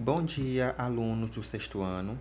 Bom dia, alunos do sexto ano.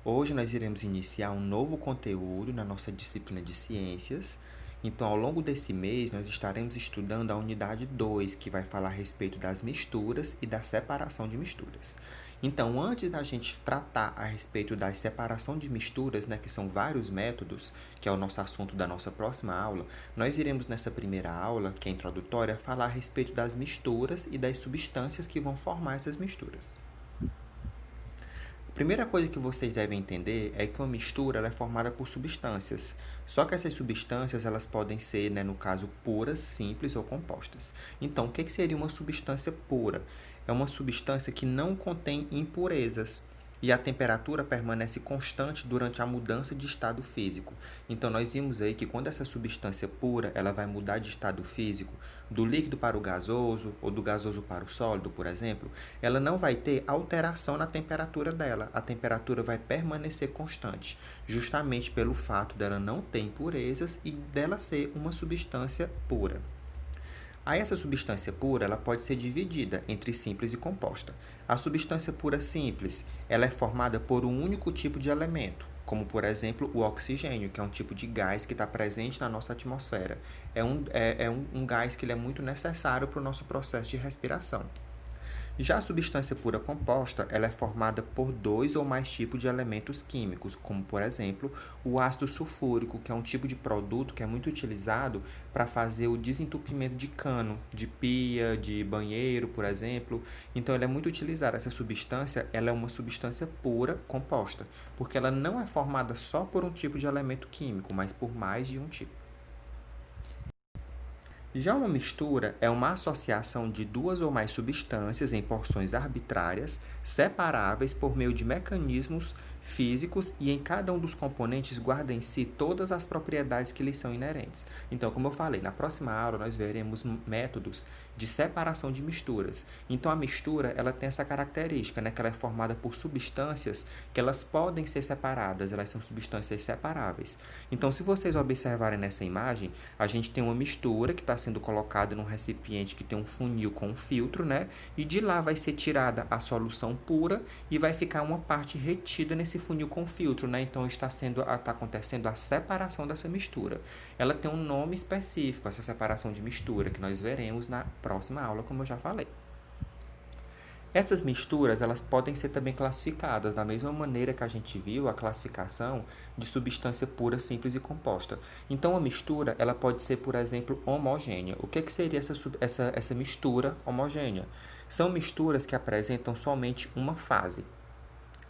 Hoje nós iremos iniciar um novo conteúdo na nossa disciplina de ciências. Então, ao longo desse mês, nós estaremos estudando a unidade 2, que vai falar a respeito das misturas e da separação de misturas. Então, antes da gente tratar a respeito da separação de misturas, né, que são vários métodos, que é o nosso assunto da nossa próxima aula, nós iremos nessa primeira aula, que é introdutória, falar a respeito das misturas e das substâncias que vão formar essas misturas. A primeira coisa que vocês devem entender é que uma mistura ela é formada por substâncias. Só que essas substâncias elas podem ser, né, no caso, puras, simples ou compostas. Então, o que seria uma substância pura? É uma substância que não contém impurezas e a temperatura permanece constante durante a mudança de estado físico. Então, nós vimos aí que quando essa substância pura ela vai mudar de estado físico do líquido para o gasoso ou do gasoso para o sólido, por exemplo, ela não vai ter alteração na temperatura dela. A temperatura vai permanecer constante, justamente pelo fato dela não ter impurezas e dela ser uma substância pura. Aí essa substância pura ela pode ser dividida entre simples e composta. A substância pura simples ela é formada por um único tipo de elemento, como por exemplo o oxigênio, que é um tipo de gás que está presente na nossa atmosfera. É um gás que ele é muito necessário para o nosso processo de respiração. Já a substância pura composta, ela é formada por dois ou mais tipos de elementos químicos, como por exemplo, o ácido sulfúrico, que é um tipo de produto que é muito utilizado para fazer o desentupimento de cano, de pia, de banheiro, por exemplo. Então, ela é muito utilizada. Essa substância, ela é uma substância pura composta, porque ela não é formada só por um tipo de elemento químico, mas por mais de um tipo. Já uma mistura é uma associação de duas ou mais substâncias em porções arbitrárias, separáveis por meio de mecanismos físicos e em cada um dos componentes guarda em si todas as propriedades que lhes são inerentes. Então, como eu falei, na próxima aula nós veremos métodos de separação de misturas. Então, a mistura ela tem essa característica, né, que ela é formada por substâncias que elas podem ser separadas, elas são substâncias separáveis. Então, se vocês observarem nessa imagem, a gente tem uma mistura que está sendo colocada num recipiente que tem um funil com um filtro, né? E de lá vai ser tirada a solução pura e vai ficar uma parte retida nesse funil com filtro, né? Então está acontecendo a separação dessa mistura. Ela tem um nome específico, essa separação de mistura, que nós veremos na próxima aula, como eu já falei. Essas misturas elas podem ser também classificadas da mesma maneira que a gente viu a classificação de substância pura, simples e composta. Então, a mistura ela pode ser, por exemplo, homogênea. O que seria essa mistura homogênea? São misturas que apresentam somente uma fase.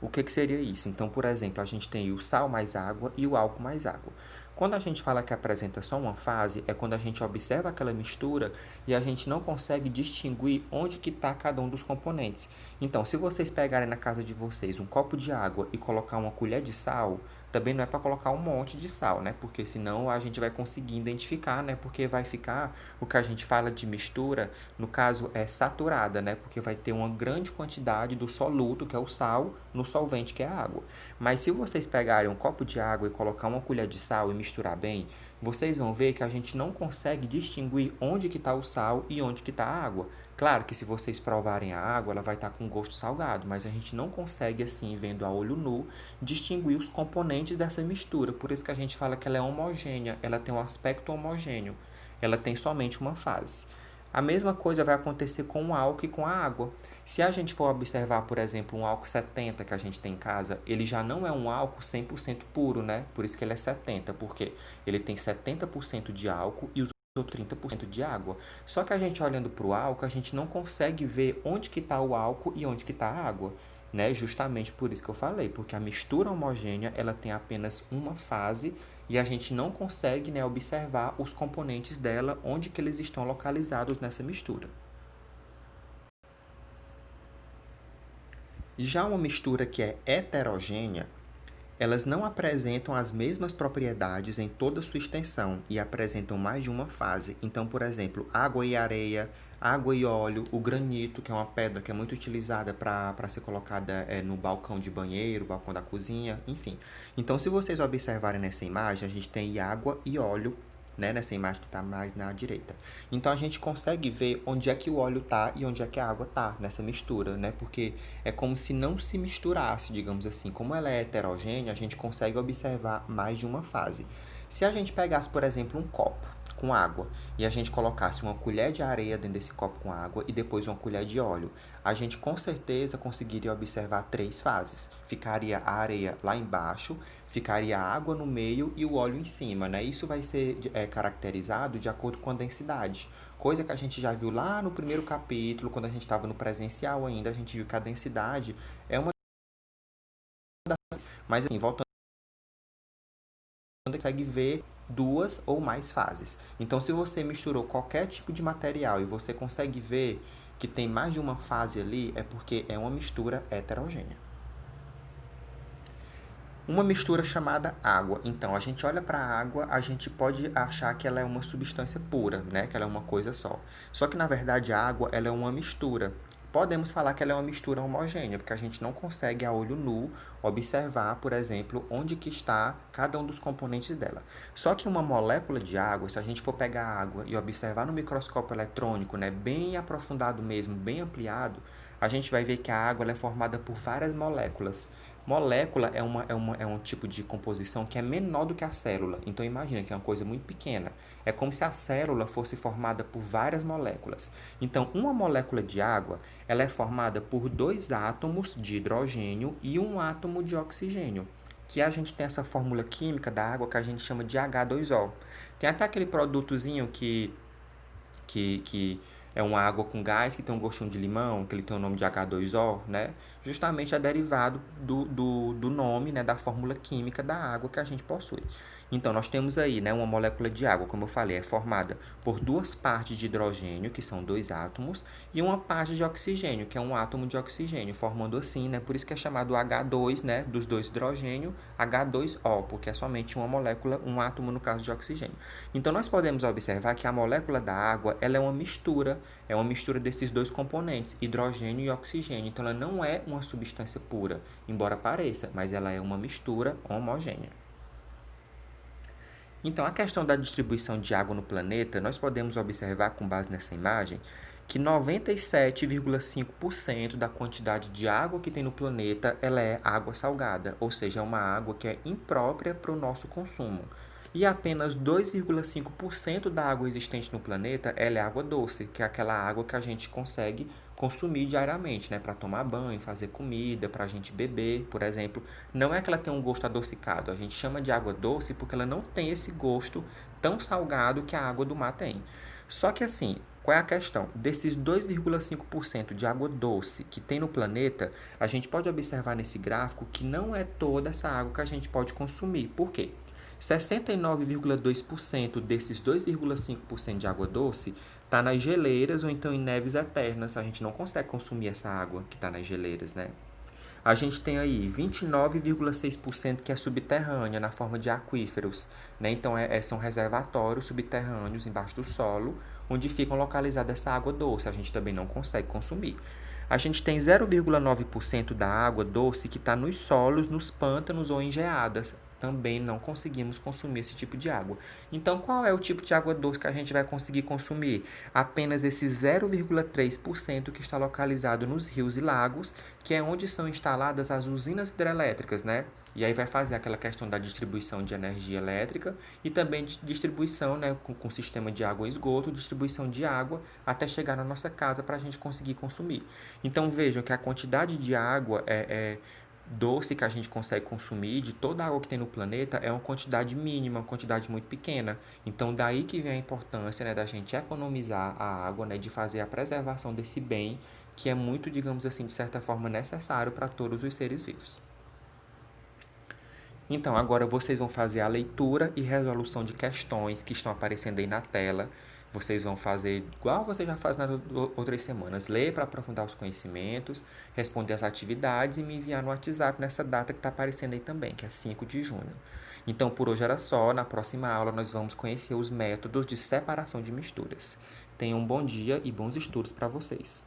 O que seria isso? Então, por exemplo, a gente tem o sal mais água e o álcool mais água. Quando a gente fala que apresenta só uma fase, é quando a gente observa aquela mistura e a gente não consegue distinguir onde que está cada um dos componentes. Então, se vocês pegarem na casa de vocês um copo de água e colocar uma colher de sal, também não é para colocar um monte de sal, né? Porque senão a gente vai conseguir identificar, né? Porque vai ficar o que a gente fala de mistura, no caso é saturada, né? Porque vai ter uma grande quantidade do soluto, que é o sal, no solvente, que é a água. Mas se vocês pegarem um copo de água e colocar uma colher de sal e misturar bem, vocês vão ver que a gente não consegue distinguir onde que está o sal e onde que está a água. Claro que se vocês provarem a água, ela vai estar com gosto salgado, mas a gente não consegue, assim, vendo a olho nu, distinguir os componentes dessa mistura. Por isso que a gente fala que ela é homogênea, ela tem um aspecto homogêneo, ela tem somente uma fase. A mesma coisa vai acontecer com o álcool e com a água. Se a gente for observar, por exemplo, um álcool 70 que a gente tem em casa, ele já não é um álcool 100% puro, né? Por isso que ele é 70, porque ele tem 70% de álcool e os outros 30% de água. Só que a gente olhando para o álcool, a gente não consegue ver onde que está o álcool e onde que está a água, né? Justamente por isso que eu falei, porque a mistura homogênea, ela tem apenas uma fase e a gente não consegue, né, observar os componentes dela, onde que eles estão localizados nessa mistura. Já uma mistura que é heterogênea, elas não apresentam as mesmas propriedades em toda sua extensão e apresentam mais de uma fase. Então, por exemplo, água e areia, água e óleo, o granito, que é uma pedra que é muito utilizada para ser colocada no balcão de banheiro, balcão da cozinha, enfim. Então, se vocês observarem nessa imagem, a gente tem água e óleo né, nessa imagem que está mais na direita. Então a gente consegue ver onde é que o óleo está e onde é que a água está nessa mistura, né? Porque é como se não se misturasse, digamos assim. Como ela é heterogênea, a gente consegue observar mais de uma fase. Se a gente pegasse, por exemplo, um copo com água e a gente colocasse uma colher de areia dentro desse copo com água e depois uma colher de óleo, a gente com certeza conseguiria observar três fases. Ficaria a areia lá embaixo, ficaria a água no meio e o óleo em cima, né? Isso vai ser caracterizado de acordo com a densidade. Coisa que a gente já viu lá no primeiro capítulo, quando a gente estava no presencial ainda, a gente viu que a densidade é uma das... Mas assim, voltando, você consegue ver duas ou mais fases. Então, se você misturou qualquer tipo de material e você consegue ver que tem mais de uma fase ali, é porque é uma mistura heterogênea. Uma mistura chamada água. Então, a gente olha para a água, a gente pode achar que ela é uma substância pura, né? Que ela é uma coisa só. Só que, na verdade, a água ela é uma mistura. Podemos falar que ela é uma mistura homogênea, porque a gente não consegue a olho nu observar, por exemplo, onde que está cada um dos componentes dela. Só que uma molécula de água, se a gente for pegar a água e observar no microscópio eletrônico, né, bem aprofundado mesmo, bem ampliado, a gente vai ver que a água ela é formada por várias moléculas. Molécula é um tipo de composição que é menor do que a célula. Então imagina que é uma coisa muito pequena. É como se a célula fosse formada por várias moléculas. Então, uma molécula de água ela é formada por dois átomos de hidrogênio e um átomo de oxigênio. Que a gente tem essa fórmula química da água que a gente chama de H2O. Tem até aquele produtozinho que é uma água com gás que tem um gostinho de limão, que ele tem o nome de H2O, né? Justamente é derivado do nome, né, da fórmula química da água que a gente possui. Então, nós temos aí, né, uma molécula de água, como eu falei, é formada por duas partes de hidrogênio, que são dois átomos, e uma parte de oxigênio, que é um átomo de oxigênio, formando assim, né, por isso que é chamado H2, né, dos dois hidrogênio, H2O, porque é somente uma molécula, um átomo no caso de oxigênio. Então, nós podemos observar que a molécula da água, ela é uma mistura desses dois componentes, hidrogênio e oxigênio. Então, ela não é uma substância pura, embora pareça, mas ela é uma mistura homogênea. Então, a questão da distribuição de água no planeta, nós podemos observar, com base nessa imagem, que 97,5% da quantidade de água que tem no planeta ela é água salgada, ou seja, é uma água que é imprópria para o nosso consumo. E apenas 2,5% da água existente no planeta ela é água doce, que é aquela água que a gente consegue consumir diariamente, né, para tomar banho, fazer comida, para a gente beber, por exemplo. Não é que ela tem um gosto adocicado, a gente chama de água doce porque ela não tem esse gosto tão salgado que a água do mar tem. Só que assim, qual é a questão? Desses 2,5% de água doce que tem no planeta, a gente pode observar nesse gráfico que não é toda essa água que a gente pode consumir. Por quê? 69,2% desses 2,5% de água doce está nas geleiras ou então em neves eternas. A gente não consegue consumir essa água que está nas geleiras, né? A gente tem aí 29,6% que é subterrânea, na forma de aquíferos, né? Então, são reservatórios subterrâneos embaixo do solo, onde ficam localizada essa água doce. A gente também não consegue consumir. A gente tem 0,9% da água doce que está nos solos, nos pântanos ou em geadas. Também não conseguimos consumir esse tipo de água. Então, qual é o tipo de água doce que a gente vai conseguir consumir? Apenas esse 0,3% que está localizado nos rios e lagos, que é onde são instaladas as usinas hidrelétricas, né? E aí vai fazer aquela questão da distribuição de energia elétrica e também de distribuição, né, com sistema de água e esgoto, distribuição de água até chegar na nossa casa para a gente conseguir consumir. Então vejam que a quantidade de água doce que a gente consegue consumir, de toda a água que tem no planeta, é uma quantidade mínima, uma quantidade muito pequena. Então, daí que vem a importância, né, da gente economizar a água, né, de fazer a preservação desse bem, que é muito, digamos assim, de certa forma necessário para todos os seres vivos. Então, agora vocês vão fazer a leitura e resolução de questões que estão aparecendo aí na tela. Vocês vão fazer igual você já faz nas outras semanas. Ler para aprofundar os conhecimentos, responder as atividades e me enviar no WhatsApp nessa data que está aparecendo aí também, que é 5 de junho. Então, por hoje era só. Na próxima aula, nós vamos conhecer os métodos de separação de misturas. Tenham um bom dia e bons estudos para vocês.